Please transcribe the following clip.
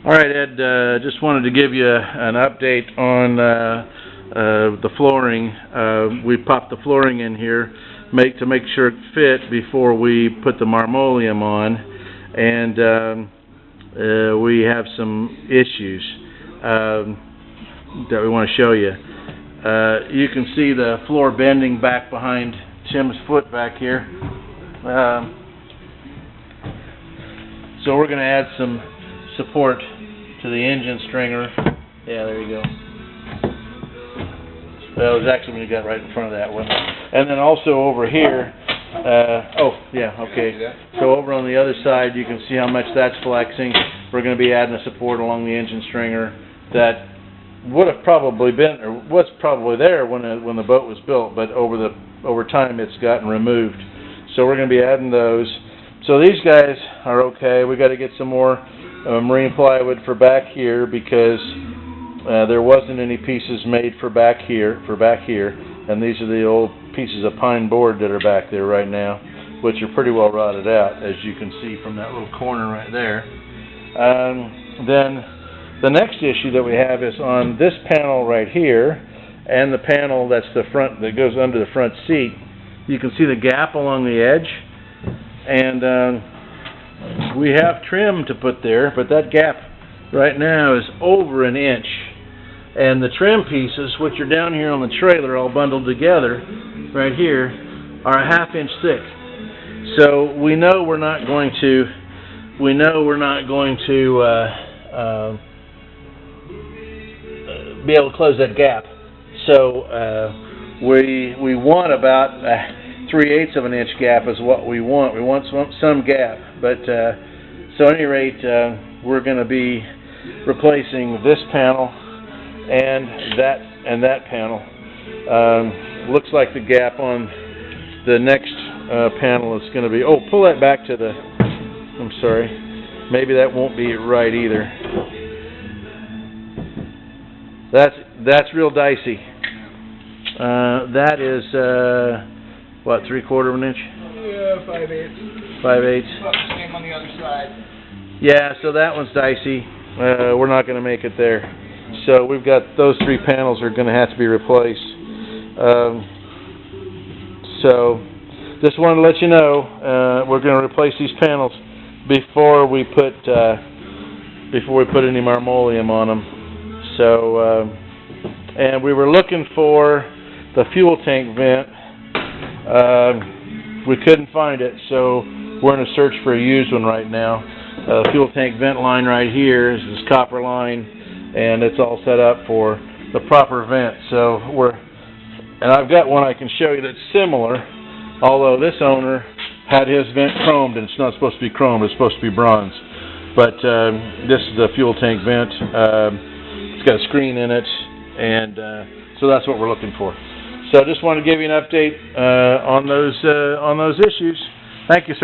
All right, Ed, just wanted to give you an update on the flooring. We popped the flooring in here to make sure it fit before we put the marmoleum on, and we have some issues that we want to show you. You can see the floor bending back behind Tim's foot back here. So we're going to add some support to the engine stringer. Yeah, there you go. That was actually when you got right in front of that one. And then also over here, oh, yeah, okay. So over on the other side, you can see how much that's flexing. We're going to be adding a support along the engine stringer that would have probably been, or was probably there when the boat was built, but over time it's gotten removed. So we're going to be adding those. So these guys are okay. We got to get some more marine plywood for back here because there wasn't any pieces made for back here, and these are the old pieces of pine board that are back there right now, which are pretty well rotted out, as you can see from that little corner right there. Then the next issue that we have is on this panel right here, and the panel that's the front that goes under the front seat. You can see the gap along the edge, and we have trim to put there, but that gap right now is over an inch. And the trim pieces, which are down here on the trailer all bundled together right here, are a ½ inch thick. So we know we're not going to be able to close that gap. So we want about 3/8 of an inch gap is what we want. We want some gap, but so at any rate, we're going to be replacing this panel and that panel. Looks like the gap on the next panel is going to be. Oh, pull that back to the. I'm sorry. Maybe that won't be right either. That's real dicey. That is what, 3/4 of an inch? Yeah, 5/8. 5/8. About the same on the other side. Yeah, so that one's dicey. We're not going to make it there. So we've got those 3 panels are going to have to be replaced. So just wanted to let you know we're going to replace these panels before we put any marmoleum on them. So and we were looking for the fuel tank vent. We couldn't find it, so we're in a search for a used one right now. Fuel tank vent line right here is this copper line, and it's all set up for the proper vent. So and I've got one I can show you that's similar, although this owner had his vent chromed, and it's not supposed to be chromed, it's supposed to be bronze. But this is the fuel tank vent. It's got a screen in it, and so that's what we're looking for. So I just wanted to give you an update on those issues. Thank you, sir.